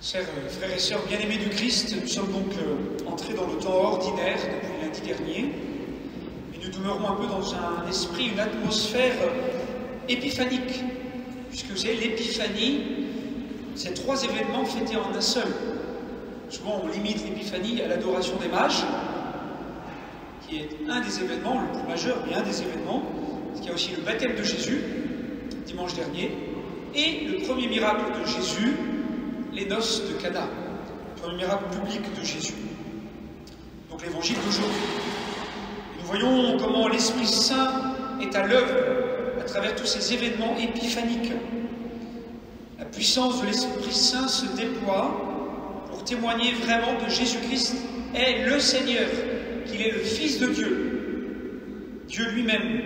Chers frères et sœurs bien-aimés du Christ, nous sommes donc entrés dans le temps ordinaire depuis lundi dernier, et nous demeurons un peu dans un esprit, une atmosphère épiphanique, puisque vous savez, l'épiphanie, c'est 3 événements fêtés en un seul. Souvent on limite l'épiphanie à l'adoration des mages, qui est un des événements, le plus majeur, mais un des événements, parce qu'il y a aussi le baptême de Jésus, dimanche dernier, et le premier miracle de Jésus, les noces de Cana, le premier miracle public de Jésus. Donc l'évangile d'aujourd'hui. Nous voyons comment l'Esprit Saint est à l'œuvre à travers tous ces événements épiphaniques. La puissance de l'Esprit Saint se déploie pour témoigner vraiment de Jésus-Christ est le Seigneur, qu'il est le Fils de Dieu, Dieu lui-même,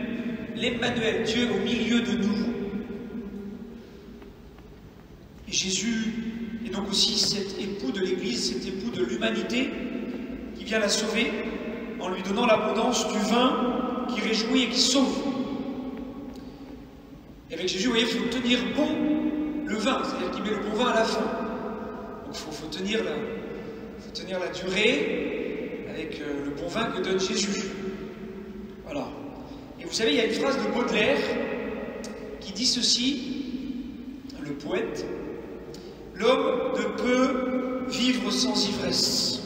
l'Emmanuel, Dieu au milieu de nous. Et Jésus est donc aussi cet époux de l'Église, cet époux de l'humanité qui vient la sauver en lui donnant l'abondance du vin qui réjouit et qui sauve. Et avec Jésus, vous voyez, il faut tenir bon le vin, c'est-à-dire qu'il met le bon vin à la fin. Donc il faut tenir la durée avec le bon vin que donne Jésus. Voilà. Et vous savez, il y a une phrase de Baudelaire qui dit ceci, le poète: l'homme ne peut vivre sans ivresse.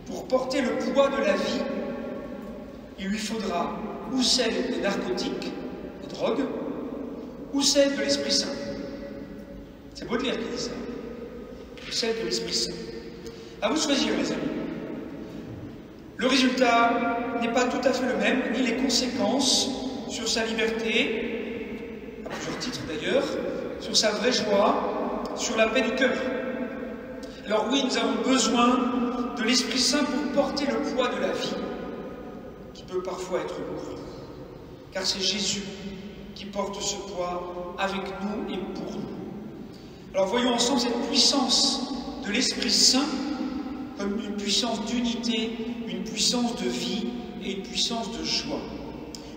Pour porter le poids de la vie, il lui faudra ou celle des narcotiques, des drogues, ou celle de l'Esprit Saint. C'est Baudelaire qui dit ça. Ou celle de l'Esprit Saint. À vous de choisir, les amis. Le résultat n'est pas tout à fait le même, ni les conséquences sur sa liberté, à plusieurs titres d'ailleurs, sur sa vraie joie, sur la paix du cœur. Alors oui, nous avons besoin de l'Esprit Saint pour porter le poids de la vie, qui peut parfois être lourd. Car c'est Jésus qui porte ce poids avec nous et pour nous. Alors voyons ensemble cette puissance de l'Esprit Saint comme une puissance d'unité, une puissance de vie et une puissance de joie.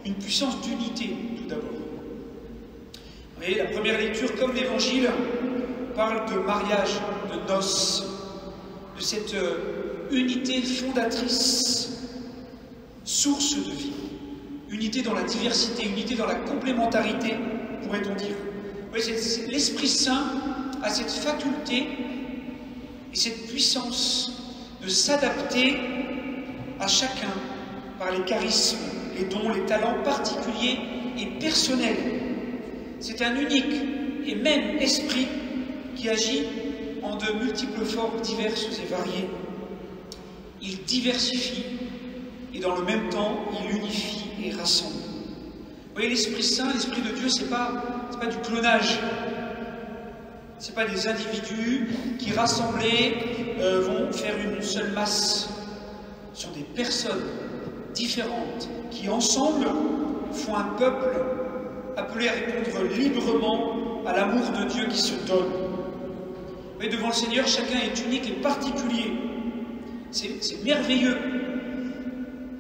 Une puissance d'unité, tout d'abord. Vous voyez, la première lecture, comme l'Évangile, parle de mariage, de noces, de cette unité fondatrice, source de vie. Unité dans la diversité, unité dans la complémentarité, pourrait-on dire. Oui, l'Esprit Saint a cette faculté et cette puissance de s'adapter à chacun par les charismes, les dons, les talents particuliers et personnels. C'est un unique et même esprit qui agit en de multiples formes diverses et variées. Il diversifie et dans le même temps, il unifie et rassemble. Vous voyez, l'Esprit Saint, l'Esprit de Dieu, c'est pas du clonage. C'est pas des individus qui, rassemblés, vont faire une seule masse. Ce sont des personnes différentes qui, ensemble, font un peuple appelé à répondre librement à l'amour de Dieu qui se donne. Mais devant le Seigneur, chacun est unique et particulier. C'est merveilleux.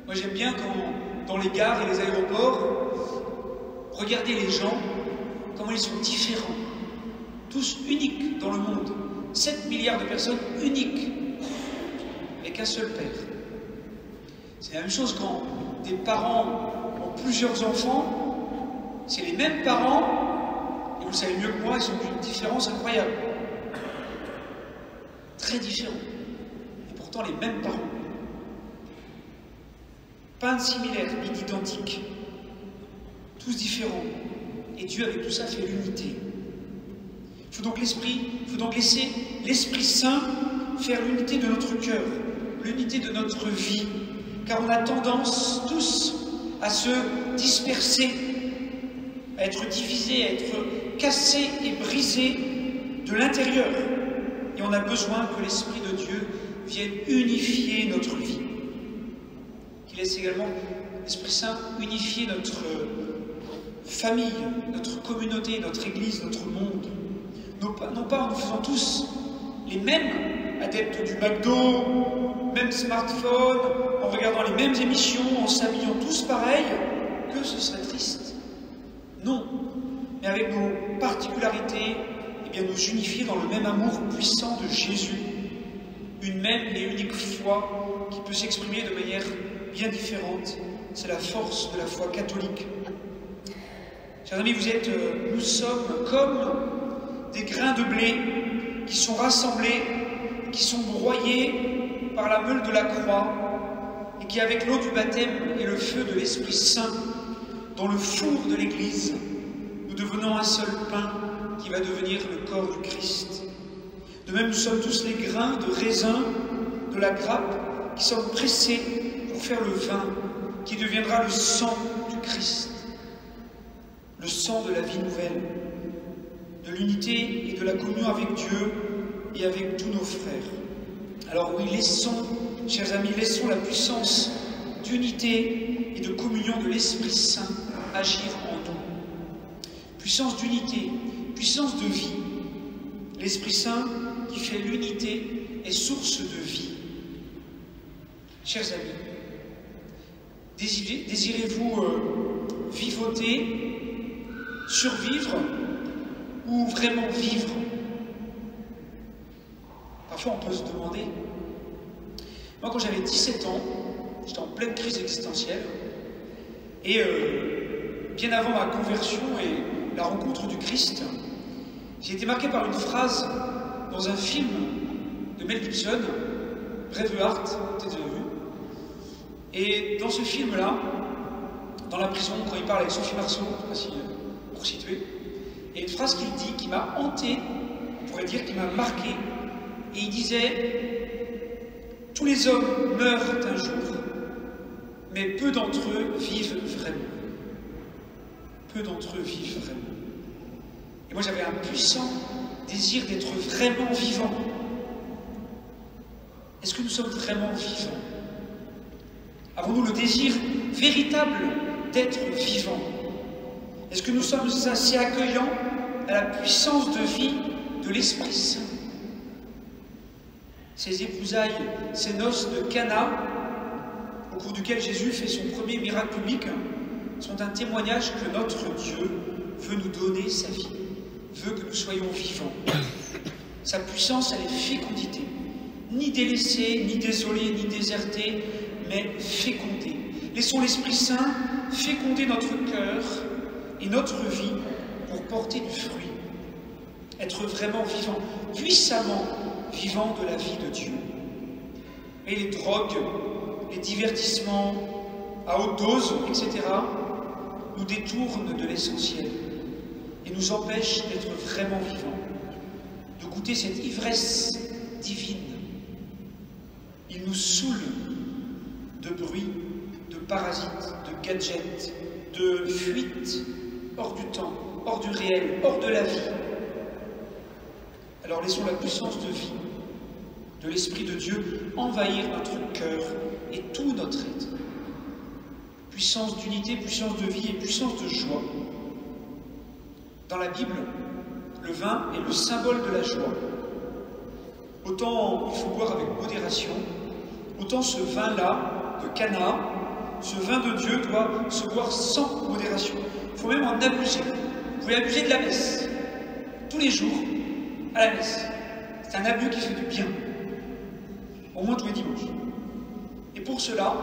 Moi, j'aime bien quand, dans les gares et les aéroports, regarder les gens, comment ils sont différents. Tous uniques dans le monde. 7 milliards de personnes uniques, avec un seul Père. C'est la même chose quand des parents ont plusieurs enfants, c'est les mêmes parents, et vous le savez mieux que moi, ils sont d'une différence incroyable. Très différents. Et pourtant les mêmes parents. Pas de similaire, ni d'identique. Tous différents. Et Dieu, avec tout ça, fait l'unité. Il faut donc laisser l'Esprit Saint faire l'unité de notre cœur, l'unité de notre vie. Car on a tendance tous à se disperser, à être divisés, à être cassés et brisés de l'intérieur. Et on a besoin que l'Esprit de Dieu vienne unifier notre vie. Qu'il laisse également, l'Esprit Saint, unifier notre famille, notre communauté, notre Église, notre monde. Non pas en nous faisant tous les mêmes adeptes du McDo, même smartphone, en regardant les mêmes émissions, en s'habillant tous pareils, que ce serait triste. Non, mais avec nos particularités et bien nous unifier dans le même amour puissant de Jésus, une même et unique foi qui peut s'exprimer de manière bien différente. C'est la force de la foi catholique. Chers amis, nous sommes comme des grains de blé qui sont rassemblés, qui sont broyés par la meule de la croix et qui, avec l'eau du baptême et le feu de l'Esprit Saint, dans le four de l'Église, nous devenons un seul pain qui va devenir le corps du Christ. De même, nous sommes tous les grains de raisin de la grappe qui sommes pressés pour faire le vin qui deviendra le sang du Christ, le sang de la vie nouvelle, de l'unité et de la communion avec Dieu et avec tous nos frères. Alors oui, laissons, chers amis, laissons la puissance d'unité et de communion de l'Esprit Saint agir en nous. Puissance d'unité, puissance de vie. L'Esprit Saint qui fait l'unité est source de vie. Chers amis, désirez-vous vivoter, survivre ou vraiment vivre? Parfois on peut se demander. Moi quand j'avais 17 ans, j'étais en pleine crise existentielle et bien avant ma conversion et la rencontre du Christ, j'ai été marqué par une phrase dans un film de Mel Gibson, Braveheart, peut-être vous avez vu. Et dans ce film-là, dans la prison, quand il parle avec Sophie Marceau, je ne sais pas si pour situer, il y a une phrase qu'il dit qui m'a hanté, on pourrait dire qui m'a marqué, et il disait « Tous les hommes meurent un jour, mais peu d'entre eux vivent vraiment. Peu d'entre eux vivent vraiment. » Et moi j'avais un puissant désir d'être vraiment vivant. Est-ce que nous sommes vraiment vivants? Avons-nous le désir véritable d'être vivants? Est-ce que nous sommes assez accueillants à la puissance de vie de l'Esprit Saint? Ces épousailles, ces noces de Cana, au cours duquel Jésus fait son premier miracle public, sont un témoignage que notre Dieu veut nous donner sa vie, veut que nous soyons vivants. Sa puissance, elle est fécondité. Ni délaissée, ni désolée, ni désertée, mais fécondée. Laissons l'Esprit Saint féconder notre cœur et notre vie pour porter du fruit. Être vraiment vivant, puissamment vivant de la vie de Dieu. Et les drogues, les divertissements à haute dose, etc., nous détournent de l'essentiel et nous empêchent d'être vraiment vivants, de goûter cette ivresse divine. Ils nous saoulent de bruit, de parasites, de gadgets, de fuites hors du temps, hors du réel, hors de la vie. Alors laissons la puissance de vie de l'Esprit de Dieu envahir notre cœur et tout notre être. Puissance d'unité, puissance de vie et puissance de joie. Dans la Bible, le vin est le symbole de la joie. Autant il faut boire avec modération, autant ce vin-là, de Cana, ce vin de Dieu doit se boire sans modération. Il faut même en abuser. Vous pouvez abuser de la messe. Tous les jours, à la messe. C'est un abus qui fait du bien. Au moins tous les dimanches. Et pour cela,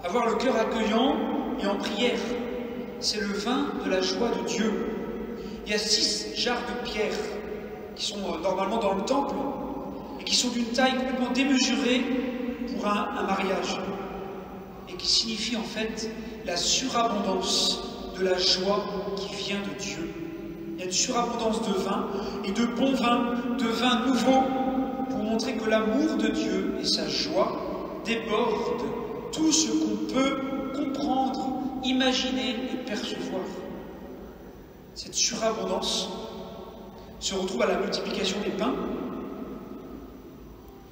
avoir le cœur accueillant et en prière, c'est le vin de la joie de Dieu. Il y a 6 jarres de pierre qui sont normalement dans le temple et qui sont d'une taille complètement démesurée pour un mariage et qui signifient en fait la surabondance de la joie qui vient de Dieu. Il y a une surabondance de vin et de bon vin, de vin nouveau pour montrer que l'amour de Dieu et sa joie débordent tout ce qu'on peut comprendre, imaginer et percevoir. Cette surabondance se retrouve à la multiplication des pains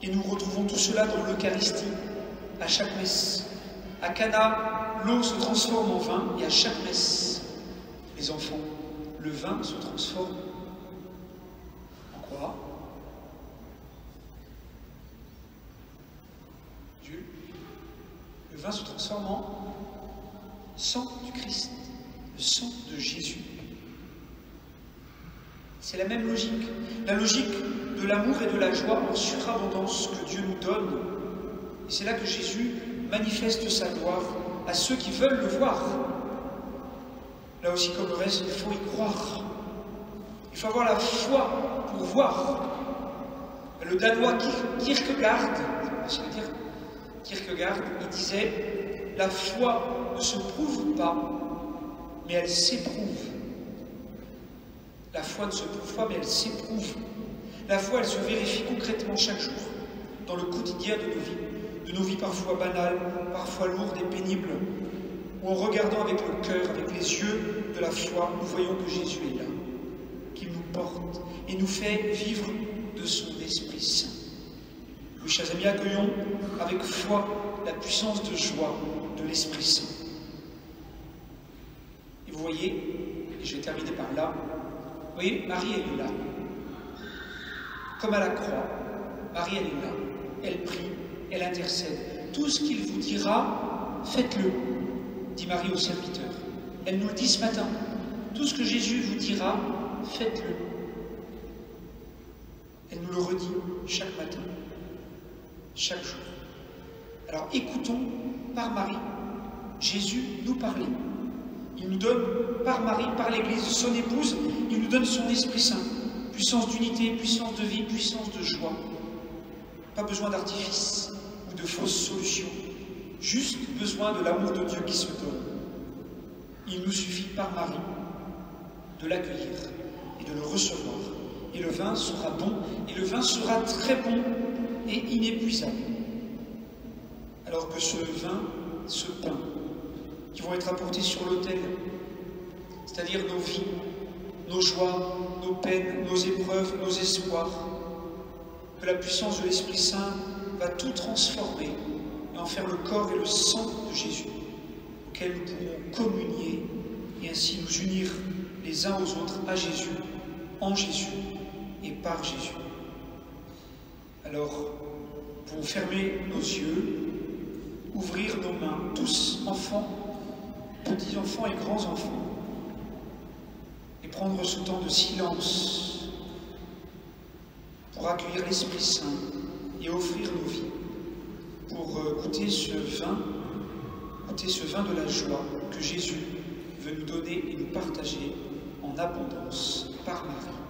et nous retrouvons tout cela dans l'Eucharistie, à chaque messe. À Cana, l'eau se transforme en vin et à chaque messe, les enfants, le vin se transforme en quoi? Jules? Le vin se transforme en sang du Christ, le sang de Jésus. C'est la même logique. La logique de l'amour et de la joie en surabondance que Dieu nous donne. Et c'est là que Jésus manifeste sa gloire à ceux qui veulent le voir. Là aussi, comme le reste, il faut y croire. Il faut avoir la foi pour voir. Le Danois Kierkegaard, il disait « La foi ne se prouve pas, mais elle s'éprouve. » La foi ne se prouve pas, mais elle s'éprouve. La foi, elle se vérifie concrètement chaque jour, dans le quotidien de nos vies parfois banales, parfois lourdes et pénibles, où en regardant avec le cœur, avec les yeux de la foi, nous voyons que Jésus est là, qu'il nous porte et nous fait vivre de son Esprit Saint. Oui, chers amis, accueillons avec foi la puissance de joie de l'Esprit Saint. Et vous voyez, et je vais terminer par là, vous voyez, Marie, elle est là. Comme à la croix, Marie, elle est là. Elle prie, elle intercède. Tout ce qu'il vous dira, faites-le, dit Marie au serviteur. Elle nous le dit ce matin. Tout ce que Jésus vous dira, faites-le. Elle nous le redit chaque matin, chaque jour. Alors écoutons par Marie Jésus nous parler. Il nous donne par Marie, par l'Église, son épouse, il nous donne son Esprit Saint. Puissance d'unité, puissance de vie, puissance de joie. Pas besoin d'artifice ou de fausses solutions. Juste besoin de l'amour de Dieu qui se donne. Il nous suffit par Marie de l'accueillir et de le recevoir. Et le vin sera bon, et le vin sera très bon et inépuisable. Alors que ce vin, ce pain, qui vont être apportés sur l'autel, c'est-à-dire nos vies, nos joies, nos peines, nos épreuves, nos espoirs, que la puissance de l'Esprit Saint va tout transformer et en faire le corps et le sang de Jésus, auquel nous pourrons communier et ainsi nous unir les uns aux autres à Jésus, en Jésus et par Jésus. Alors, nous pouvons fermer nos yeux, ouvrir nos mains, tous enfants, petits-enfants et grands-enfants, et prendre ce temps de silence pour accueillir l'Esprit Saint et offrir nos vies, pour goûter ce vin de la joie que Jésus veut nous donner et nous partager en abondance par Marie.